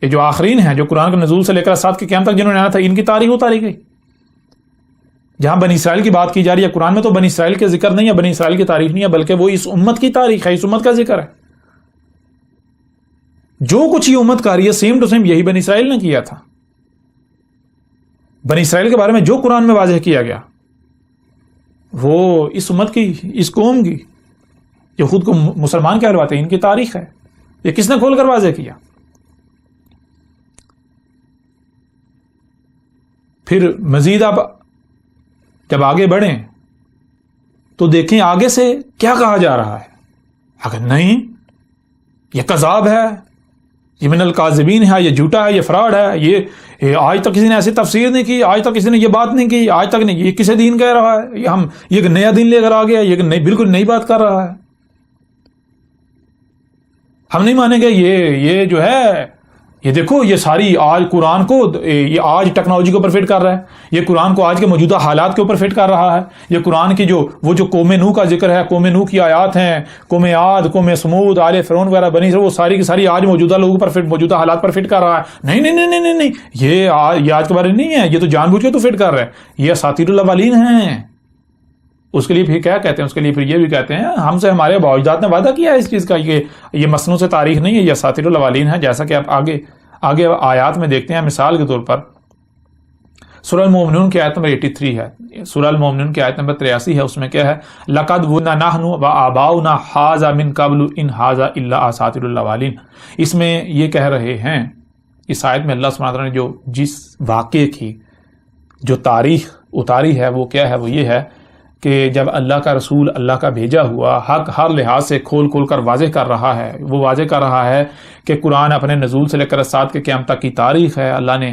یہ جو آخرین ہیں جو قرآن کے نزول سے لے کر اسات کے قیامت تک جنہوں نے آنا تھا، ان کی تاریخ اتاری گئی. جہاں بنی اسرائیل کی بات کی جا رہی ہے قرآن میں، تو بنی اسرائیل کے ذکر نہیں ہے، بنی اسرائیل کی تاریخ نہیں ہے، بلکہ وہ اس امت کی تاریخ ہے، اس امت کا ذکر ہے. جو کچھ یہ امت کر رہی ہے سیم ٹو سیم یہی بنی اسرائیل نے کیا تھا. بنی اسرائیل کے بارے میں جو قرآن میں واضح کیا گیا وہ اس امت کی، اس قوم کی، جو خود کو مسلمان کہلواتے ہیں، ان کی تاریخ ہے. یہ کس نے کھول کر واضح کیا؟ پھر مزید آپ جب آگے بڑھیں تو دیکھیں آگے سے کیا کہا جا رہا ہے. اگر نہیں، یہ کذاب ہے، یہ من الکاذبین ہے، یہ جھوٹا ہے، یہ فراڈ ہے، یہ آج تک کسی نے ایسی تفسیر نہیں کی، آج تک کسی نے یہ بات نہیں کی، آج تک نہیں، یہ کسے دین کہہ رہا ہے، یہ ایک نیا دین لے کر آ گیا، یہ بالکل نئی بات کر رہا ہے. ہم نہیں مانیں گے. یہ جو ہے، یہ دیکھو، یہ ساری آج قرآن کو، یہ آج ٹیکنالوجی کے اوپر فٹ کر رہا ہے، یہ قرآن کو آج کے موجودہ حالات کے اوپر فٹ کر رہا ہے. یہ قرآن کی وہ جو قوم نوح کا ذکر ہے، قوم نوح کی آیات ہیں، قوم عاد، قوم سمود، آل فرعون وغیرہ بنی اسرائیل، وہ ساری کی ساری آج موجودہ لوگوں پر فٹ، موجودہ حالات پر فٹ کر رہا ہے. نہیں نہیں نہیں نہیں نہیں، یہ آج کے بارے میں نہیں ہے، یہ تو جان بوجھ کے تو فٹ کر رہا ہے. یہ اساطیر الاولین ہیں. اس کے لیے پھر کیا کہتے ہیں؟ اس کے لیے پھر یہ بھی کہتے ہیں ہم سے ہمارے باوجداد نے وعدہ کیا ہے اس چیز کا، یہ مسنون سے تاریخ نہیں ہے، یہ اساطیر الاولین ہے. جیسا کہ آپ آگے آیات میں دیکھتے ہیں. مثال کے طور پر سورہ المومنون کی آیت نمبر 83 ہے، سورہ المومنون کی آیت نمبر 83 ہے. اس میں کیا ہے؟ لَقَدْ وَنَا نَحْنُ وَآبَاؤُنَا هَٰذَا مِن قَبْلُ إِنْ هَٰذَا إِلَّا أَسَاطِيرُ الْأَوَّلِينَ. اس میں یہ کہہ رہے ہیں، اس آیت میں اللہ سبحانہ وتعالیٰ نے جس واقعے کی جو تاریخ اتاری ہے وہ کیا ہے؟ وہ یہ ہے کہ جب اللہ کا رسول، اللہ کا بھیجا ہوا، حق ہر لحاظ سے کھول کر واضح کر رہا ہے. وہ واضح کر رہا ہے کہ قرآن اپنے نزول سے لے کر اسات کے قیامت تک کی تاریخ ہے. اللہ نے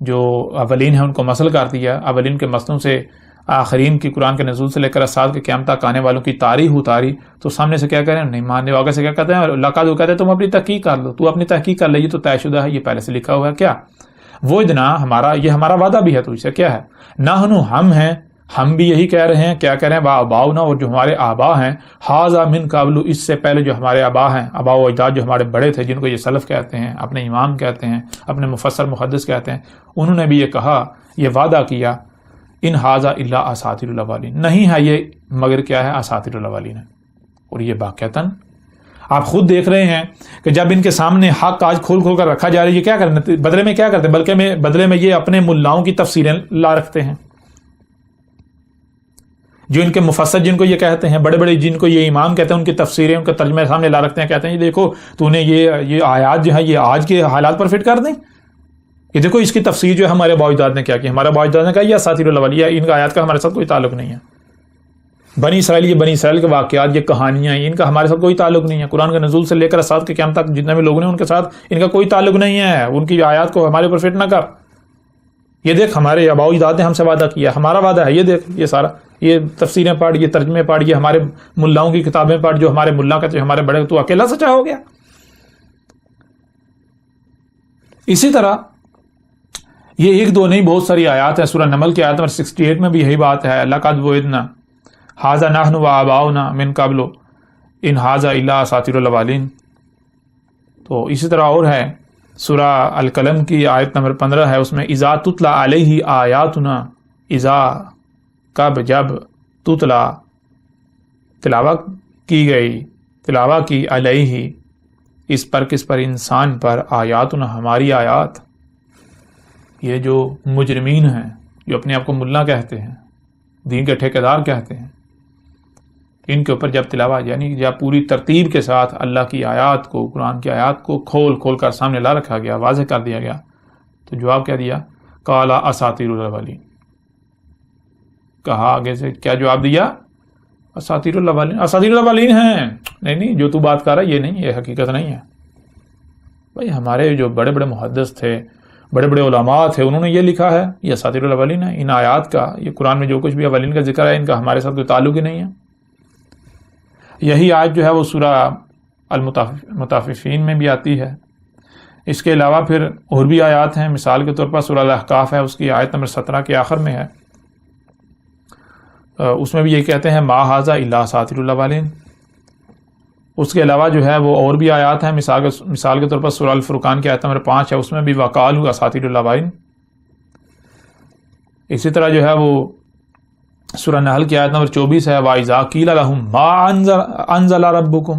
جو اولین ہیں ان کو مسل کر دیا، اولین کے مسلوں سے آخرین کی قرآن کے نزول سے لے کر اسات کے قیامت تک آنے والوں کی تاریخ اتاری. تو سامنے سے کیا کہہ رہے ہیں؟ نہیں ماننے والے سے کیا کہتے ہیں؟ اللہ کا جو کہتے ہیں تم اپنی تحقیق کر لو، تو اپنی تحقیق کر لے، یہ تو طے شدہ ہے، یہ پہلے سے لکھا ہوا ہے. کیا وہ ادنا یہ ہمارا وعدہ بھی ہے تو اسے کیا ہے؟ نحن ہم ہیں، ہم بھی یہی کہہ رہے ہیں. کیا کہہ رہے ہیں؟ آباؤنا، اور جو ہمارے آبا ہیں، ہاذا من قبل، اس سے پہلے جو ہمارے آبا ہیں، آبا و اجداد جو ہمارے بڑے تھے، جن کو یہ سلف کہتے ہیں، اپنے امام کہتے ہیں، اپنے مفسر محدث کہتے ہیں، انہوں نے بھی یہ کہا، یہ وعدہ کیا، ان ہاذا الا اساطیر الاولین، نہیں ہے یہ مگر کیا ہے؟ اساطیر الاولین ہے. اور یہ واقعتاً آپ خود دیکھ رہے ہیں کہ جب ان کے سامنے حق آج کھول کھول کر رکھا جا رہا ہے، یہ کیا کرتے بدلے میں کیا کرتے ہیں؟ بلکہ بدلے میں یہ اپنے ملاؤں کی تفسیریں لا رکھتے ہیں، جو ان کے مفسر جن کو یہ کہتے ہیں، بڑے بڑے جن کو یہ امام کہتے ہیں، ان کی تفسیریں ان کا ترجمہ سامنے لا رکھتے ہیں، کہتے ہیں یہ دیکھو تو نے یہ آیات جو ہے یہ آج کے حالات پر فٹ کر دیں، یہ دیکھو اس کی تفسیر جو ہے ہمارے باوجداد نے کیا کی، ہمارے باوجداد نے کہا یہ اساطیر الاولین، ان کا آیات کا ہمارے ساتھ کوئی تعلق نہیں ہے، بنی اسرائیل یہ بنی اسرائیل کے واقعات، یہ کہانیاں، ان کا ہمارے ساتھ کوئی تعلق نہیں ہے، قرآن کے نزول سے لے کر اسات کے قیامت تک جتنے بھی لوگ ہیں ان کے ساتھ ان کا کوئی تعلق نہیں ہے، ان کی آیات کو ہمارے اوپر فٹ نہ کر، یہ دیکھ ہمارے آباء و اجداد نے ہم سے وعدہ کیا، ہمارا وعدہ ہے، یہ دیکھ یہ سارا، یہ تفسیریں پڑھ، یہ ترجمے پڑھ، یہ ہمارے ملاؤں کی کتابیں پڑھ، جو ہمارے ملا کہتے ہیں ہمارے بڑے، تو اکیلا سچا ہو گیا۔ اسی طرح یہ ایک دو نہیں بہت ساری آیات ہیں، سورہ نمل کی آیت نمبر 68 میں بھی یہی بات ہے، لقد وعدنا ھذا نحن وآباؤنا من قبل ان ھذا الا اساطیر الاولین۔ تو اسی طرح اور ہے سورہ القلم کی آیت نمبر 15 ہے، اس میں اذا تتلی علیہ آیاتنا، اذا کب جب تتلا تلاوت کی گئی، تلاوت کی علیہ اس پر، کس پر؟ انسان پر، آیاتنا ہماری آیات، یہ جو مجرمین ہیں جو اپنے آپ کو ملا کہتے ہیں، دین کے ٹھیکیدار کہتے ہیں، ان کے اوپر جب تلاوت یعنی جب پوری ترتیب کے ساتھ اللہ کی آیات کو، قرآن کی آیات کو کھول کھول کر سامنے لا رکھا گیا، واضح کر دیا گیا، تو جواب کیا دیا؟ قال اساطیر الاولین، کہا آگے سے کیا جواب دیا؟ اساطیر الاولین، اساطیر الاولین ہیں، نہیں جو تو بات کر رہا ہے یہ نہیں، یہ حقیقت نہیں ہے۔ بھائی ہمارے جو بڑے بڑے محدث تھے، بڑے بڑے علماء تھے، انہوں نے یہ لکھا ہے یہ اساطیر الاولین ہے، ان آیات کا، یہ قرآن میں جو کچھ بھی اولین کا ذکر ہے ان کا ہمارے ساتھ کوئی تعلق ہی نہیں ہے۔ یہی آیت جو ہے وہ سورہ المطففین میں بھی آتی ہے۔ اس کے علاوہ پھر اور بھی آیات ہیں، مثال کے طور پر سورہ الاحقاف ہے، اس کی آیت نمبر 17 کے آخر میں ہے، اس میں بھی یہ کہتے ہیں ما ھذا الا اساطیر الاولین۔ اس کے علاوہ جو ہے وہ اور بھی آیات ہیں، مثال کے طور پر سورہ الفرقان کی آیت نمبر 5 ہے، اس میں بھی وقالوا اساطیر الاولین۔ اسی طرح جو ہے وہ سورہ نحل کی آیت نمبر 24 ہے، وَإِذَا قِيلَ لَهُم مَا أَنزَلَ رَبُّكُمْ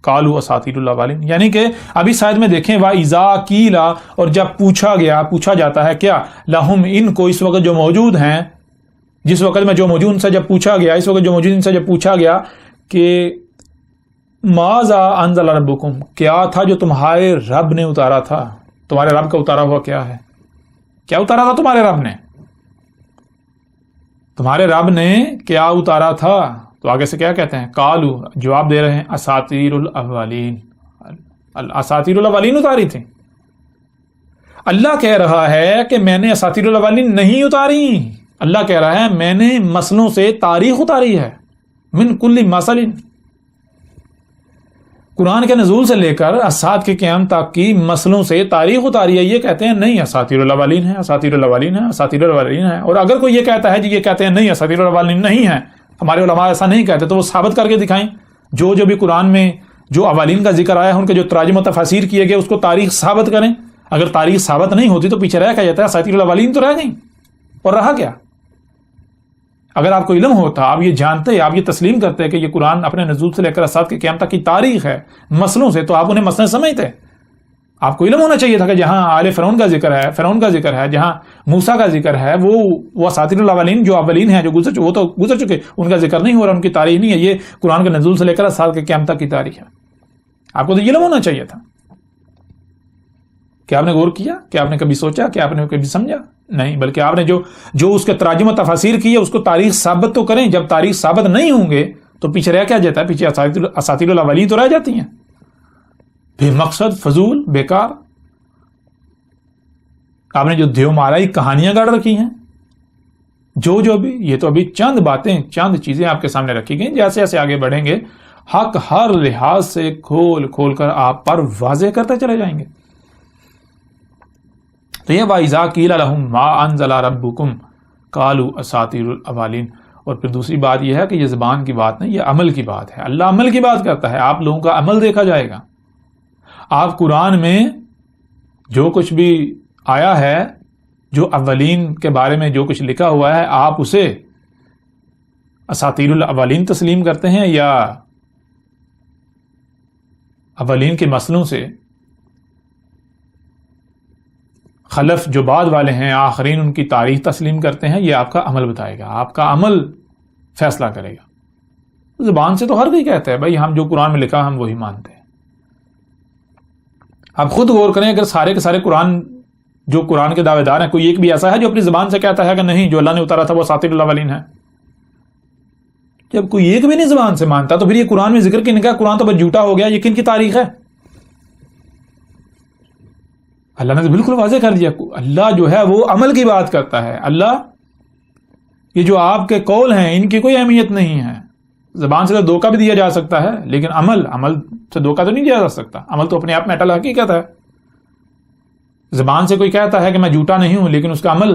قَالُوا أَسَاطِيرُ الْأَوَّلِينَ، یعنی کہ ابھی شاید میں دیکھیں وَإِذَا قِيلَ، اور جب پوچھا جاتا ہے کیا، لَهُم ان کو، اس وقت جو موجود ہیں، جس وقت میں جو موجود ان سے جب پوچھا گیا، اس وقت جو موجود ان سے جب پوچھا گیا کہ مَاذَا أَنزَلَ رَبُّكُمْ، کیا تھا جو تمہارے رب نے اتارا تھا، تمہارے رب کا اتارا ہوا کیا ہے، کیا اتارا تھا تمہارے رب نے، تمہارے رب نے کیا اتارا تھا؟ تو آگے سے کیا کہتے ہیں؟ قالو، جواب دے رہے ہیں اساطیر الاولین، اساطیر الاولین اتاری تھی۔ اللہ کہہ رہا ہے کہ میں نے اساطیر الاولین نہیں اتاری، اللہ کہہ رہا ہے میں نے مسلوں سے تاریخ اتاری ہے، من کل مثل، قرآن کے نزول سے لے کر اسات کے قیام تک کی مسلوں سے تاریخ اتاری ہے۔ یہ کہتے ہیں نہیں اساطیر الاولین ہے، اساطیر الاولین ہے، اساطیر الاولین ہے۔ اور اگر کوئی یہ کہتا ہے جی یہ کہتے ہیں نہیں اساطیر الاولین نہیں ہے، ہمارے علماء ایسا نہیں کہتے، تو وہ ثابت کر کے دکھائیں، جو بھی قرآن میں جو اولین کا ذکر آیا ہے ان کے جو تراجم و تفاسیر کیے گئے اس کو تاریخ ثابت کریں۔ اگر تاریخ ثابت نہیں ہوتی تو پیچھے رہ کیا جاتا ہے، اساطیر الاولین تو رہ گئی، اور رہا کیا؟ اگر آپ کو علم ہوتا، آپ یہ جانتے، آپ یہ تسلیم کرتے کہ یہ قرآن اپنے نزول سے لے کر اسات کے قیام تک کی تاریخ ہے مسلوں سے، تو آپ انہیں مسئلے سمجھتے۔ آپ کو علم ہونا چاہیے تھا کہ جہاں آل فرعون کا ذکر ہے، فرعون کا ذکر ہے، جہاں موسیٰ کا ذکر ہے، وہ اساطیر الاولین جو اولین ہیں جو وہ تو گزر چکے، ان کا ذکر نہیں ہو رہا، ان کی تاریخ نہیں ہے، یہ قرآن کے نزول سے لے کر اسات کے قیام تک کی تاریخ ہے۔ آپ کو تو علم ہونا چاہیے تھا۔ کیا آپ نے غور کیا؟ کیا آپ نے کبھی سوچا؟ کیا آپ نے کبھی سمجھا؟ نہیں، بلکہ آپ نے جو اس کے تراجم و تفاسیر کی ہے اس کو تاریخ ثابت تو کریں۔ جب تاریخ ثابت نہیں ہوں گے تو پیچھے رہ کیا جاتا ہے؟ پیچھے اساطیر الاولین تو رہ جاتی ہیں، بے مقصد، فضول، بیکار۔ آپ نے جو دیو مارائی کہانیاں گاڑ رکھی ہیں، جو بھی، یہ تو ابھی چند باتیں، چند چیزیں آپ کے سامنے رکھی گئی، جیسے جیسے آگے بڑھیں گے حق ہر لحاظ سے کھول کھول کر آپ پر واضح کرتے چلے جائیں گے۔ تو یہ وَإِذَا قِيلَ لَهُم مَا أَنزَلَ رَبُّكُمْ قَالُوا أَسَاطِيرُ الْأَوَّلِينَ۔ اور پھر دوسری بات یہ ہے کہ یہ زبان کی بات نہیں، یہ عمل کی بات ہے۔ اللہ عمل کی بات کرتا ہے، آپ لوگوں کا عمل دیکھا جائے گا۔ آپ قرآن میں جو کچھ بھی آیا ہے، جو اولین کے بارے میں جو کچھ لکھا ہوا ہے، آپ اسے اساطیر الاولین تسلیم کرتے ہیں یا اولین کے مسئلوں سے خلف جو بعد والے ہیں آخرین ان کی تاریخ تسلیم کرتے ہیں، یہ آپ کا عمل بتائے گا، آپ کا عمل فیصلہ کرے گا۔ زبان سے تو ہر کوئی کہتا ہے بھائی ہم جو قرآن میں لکھا ہم وہی مانتے ہیں۔ آپ خود غور کریں، اگر سارے کے سارے جو قرآن کے دعوے دار ہیں، کوئی ایک بھی ایسا ہے جو اپنی زبان سے کہتا ہے کہ نہیں جو اللہ نے اتارا تھا وہ اساطیر الاولین ہے؟ جب کوئی ایک بھی نہیں زبان سے مانتا تو پھر یہ قرآن میں ذکر کی نکاح قرآن تو بس جھوٹا ہو گیا، یہ کن کی تاریخ ہے؟ اللہ نے تو بالکل واضح کر دیا، اللہ جو ہے وہ عمل کی بات کرتا ہے۔ اللہ یہ جو آپ کے قول ہیں ان کی کوئی اہمیت نہیں ہے، زبان سے تو دھوکہ بھی دیا جا سکتا ہے لیکن عمل سے دھوکہ تو نہیں دیا جا سکتا۔ عمل تو اپنے آپ میں اٹل حقیقت ہے۔ زبان سے کوئی کہتا ہے کہ میں جھوٹا نہیں ہوں لیکن اس کا عمل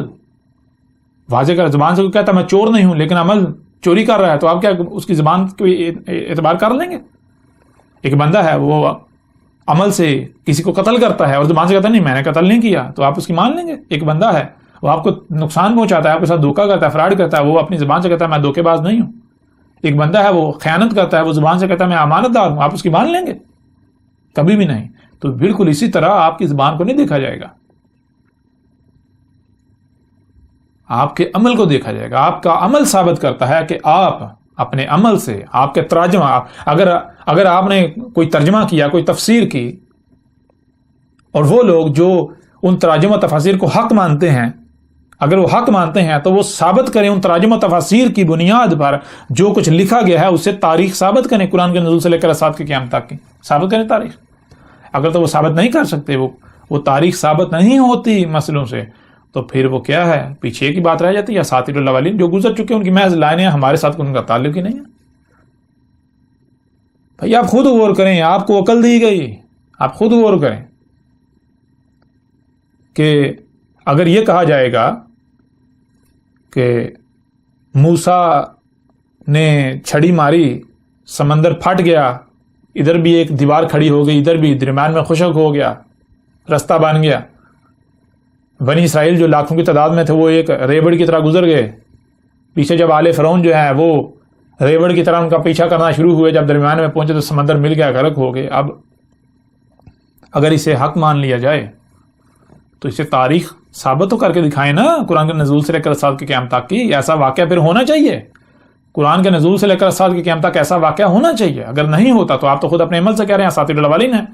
واضح کر، زبان سے کوئی کہتا ہے میں چور نہیں ہوں لیکن عمل چوری کر رہا ہے، تو آپ کیا اس کی زبان کو اعتبار کر لیں گے؟ ایک بندہ ہے وہ عمل سے کسی کو قتل کرتا ہے اور زبان سے کہتا ہے نہیں میں نے قتل نہیں کیا، تو آپ اس کی مان لیں گے؟ ایک بندہ ہے وہ آپ کو نقصان پہنچاتا ہے، آپ کے ساتھ دھوکہ کرتا ہے، فراڈ کرتا ہے، وہ اپنی زبان سے کہتا ہے میں دھوکے باز نہیں ہوں۔ ایک بندہ ہے وہ خیانت کرتا ہے، وہ زبان سے کہتا ہے میں امانت دار ہوں، آپ اس کی مان لیں گے؟ کبھی بھی نہیں۔ تو بالکل اسی طرح آپ کی زبان کو نہیں دیکھا جائے گا، آپ کے عمل کو دیکھا جائے گا۔ آپ کا عمل ثابت کرتا ہے کہ آپ اپنے عمل سے، آپ کے ترجمہ، اگر آپ نے کوئی ترجمہ کیا، کوئی تفسیر کی، اور وہ لوگ جو ان تراجم و تفاسیر کو حق مانتے ہیں، اگر وہ حق مانتے ہیں تو وہ ثابت کریں ان تراجم و تفاسیر کی بنیاد پر جو کچھ لکھا گیا ہے اسے تاریخ ثابت کریں، قرآن کے نزول سے لے کر اسات کی قیامت تک کی ثابت کریں تاریخ۔ اگر تو وہ ثابت نہیں کر سکتے، وہ تاریخ ثابت نہیں ہوتی مسئلوں سے، تو پھر وہ کیا ہے، پیچھے کی بات رہ جاتی ہے۔ اساطیر الاولین جو گزر چکے ان کی محض لائنیں، ہمارے ساتھ ان کا تعلق ہی نہیں ہے۔ بھائی آپ خود غور کریں، آپ کو عقل دی گئی، آپ خود غور کریں کہ اگر یہ کہا جائے گا کہ موسیٰ نے چھڑی ماری، سمندر پھٹ گیا، ادھر بھی ایک دیوار کھڑی ہو گئی، ادھر بھی درمیان میں خشک ہو گیا، رستہ بن گیا، بنی اسرائیل جو لاکھوں کی تعداد میں تھے وہ ایک ریوڑ کی طرح گزر گئے، پیچھے جب آل فرعون جو ہیں وہ ریوڑ کی طرح ان کا پیچھا کرنا شروع ہوئے، جب درمیان میں پہنچے تو سمندر مل گیا، غرق ہو گئے۔ اب اگر اسے حق مان لیا جائے تو اسے تاریخ ثابت تو کر کے دکھائیں نا، قرآن کے نزول سے لے کر اسات کی قیامت تک کی۔ ایسا واقعہ پھر ہونا چاہیے، قرآن کے نزول سے لے کر اسات کی قیامت تک ایسا واقعہ ہونا چاہیے۔ اگر نہیں ہوتا تو آپ تو خود اپنے عمل سے کہہ رہے ہیں اساطیر الاولین ہیں۔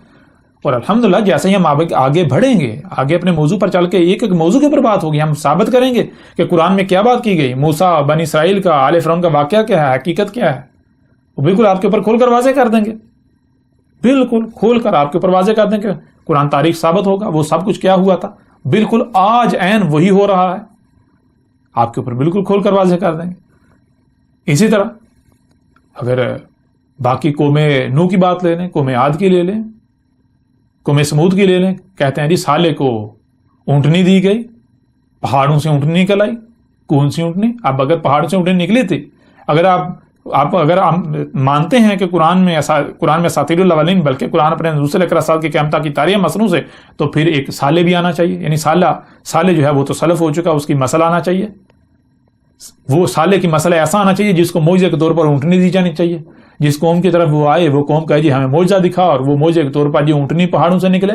اور الحمدللہ جیسے ہی ہم آگے بڑھیں گے، آگے اپنے موضوع پر چل کے ایک ایک موضوع کے اوپر بات ہوگی، ہم ثابت کریں گے کہ قرآن میں کیا بات کی گئی، موسیٰ، بنی اسرائیل کا، آل فرعون کا واقعہ کیا ہے، حقیقت کیا ہے، وہ بالکل آپ کے اوپر کھول کر واضح کر دیں گے، بالکل کھول کر آپ کے اوپر واضح کر دیں گے۔ قرآن تاریخ ثابت ہوگا، وہ سب کچھ کیا ہوا تھا بالکل آج عین وہی ہو رہا ہے، آپ کے اوپر بالکل کھول کر واضح کر دیں گے۔ اسی طرح اگر باقی قوم نوح کی بات لے لیں، قوم عاد کی لے لیں، قوم سمود کی لے لیں، کہتے ہیں جی صالح کو اونٹنی دی گئی، پہاڑوں سے اونٹنی نکل آئی، کون سی اونٹنی؟ اب اگر پہاڑوں سے اونٹنی نکلی تھی، اگر آپ مانتے ہیں کہ قرآن میں اساطیر الاولین بلکہ قرآن اپنے نزول سے لے کر اسات کی قیامت تک کی تاریخ مسنوں سے، تو پھر ایک صالح بھی آنا چاہیے، یعنی صالح جو ہے وہ تو سلف ہو چکا، اس کی مسئلہ آنا چاہیے، وہ صالح کی مسئلہ ایسا آنا چاہیے جس کو معجزے کے طور پر اونٹنی دی جانی چاہیے، جس قوم کی طرف وہ آئے وہ قوم کہے جی ہمیں معجزہ دکھا، اور وہ معجزے کے طور پر جی اونٹنی پہاڑوں سے نکلے،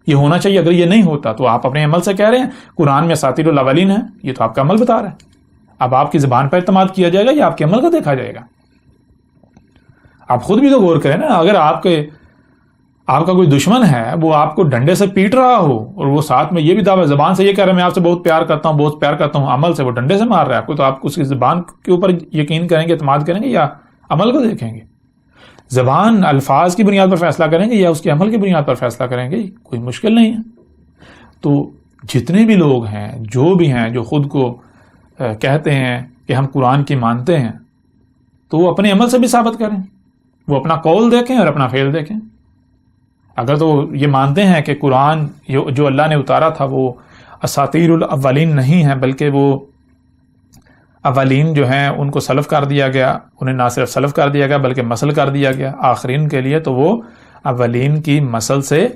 یہ ہونا چاہیے۔ اگر یہ نہیں ہوتا تو آپ اپنے عمل سے کہہ رہے ہیں قرآن میں اساطیر الاولین ہے، یہ تو آپ کا عمل بتا رہا ہے۔ اب آپ کی زبان پر اعتماد کیا جائے گا یا آپ کے عمل کو دیکھا جائے گا؟ آپ خود بھی تو غور کریں نا، اگر آپ کا کوئی دشمن ہے وہ آپ کو ڈنڈے سے پیٹ رہا ہو اور وہ ساتھ میں یہ بھی دعویٰ زبان سے یہ کہہ رہا ہے میں آپ سے بہت پیار کرتا ہوں، بہت پیار کرتا ہوں، عمل سے وہ ڈنڈے سے مار رہا ہے آپ کو، تو آپ اس کی زبان کے اوپر یقین کریں گے، اعتماد کریں گے یا عمل کو دیکھیں گے؟ زبان الفاظ کی بنیاد پر فیصلہ کریں گے یا اس کے عمل کی بنیاد پر فیصلہ کریں گے؟ کوئی مشکل نہیں ہے۔ تو جتنے بھی لوگ ہیں جو خود کو کہتے ہیں کہ ہم قرآن کی مانتے ہیں، تو وہ اپنے عمل سے بھی ثابت کریں، وہ اپنا قول دیکھیں اور اپنا فعل دیکھیں۔ اگر تو یہ مانتے ہیں کہ قرآن جو اللہ نے اتارا تھا وہ اساطیر الاولین نہیں ہے بلکہ وہ اولین جو ہیں ان کو سلف کر دیا گیا، انہیں نہ صرف سلف کر دیا گیا بلکہ مسل کر دیا گیا آخرین کے لیے، تو وہ اولین کی مسل سے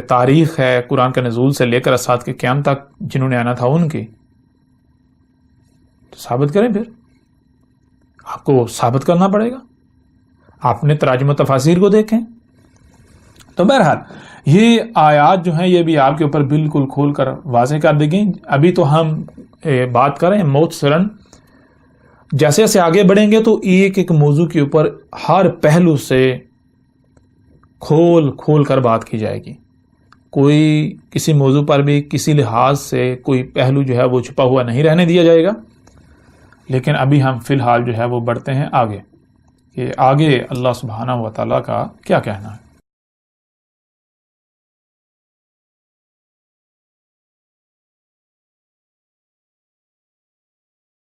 تاریخ ہے قرآن کے نزول سے لے کر اسات کے قیامت تک جنہوں نے آنا تھا ان کی، تو ثابت کریں، پھر آپ کو ثابت کرنا پڑے گا۔ آپ نے تراجم و تفاسیر کو دیکھیں. تو بہرحال یہ آیات جو ہیں یہ بھی آپ کے اوپر بالکل کھول کر واضح کر دی گئیں. ابھی تو ہم بات کریں مختصراً، جیسے جیسے آگے بڑھیں گے تو ایک ایک موضوع کے اوپر ہر پہلو سے کھول کر بات کی جائے گی. کوئی کسی موضوع پر بھی کسی لحاظ سے کوئی پہلو جو ہے وہ چھپا ہوا نہیں رہنے دیا جائے گا. لیکن ابھی ہم فی الحال جو ہے وہ بڑھتے ہیں آگے کہ آگے اللہ سبحانہ و تعالیٰ کا کیا کہنا ہے.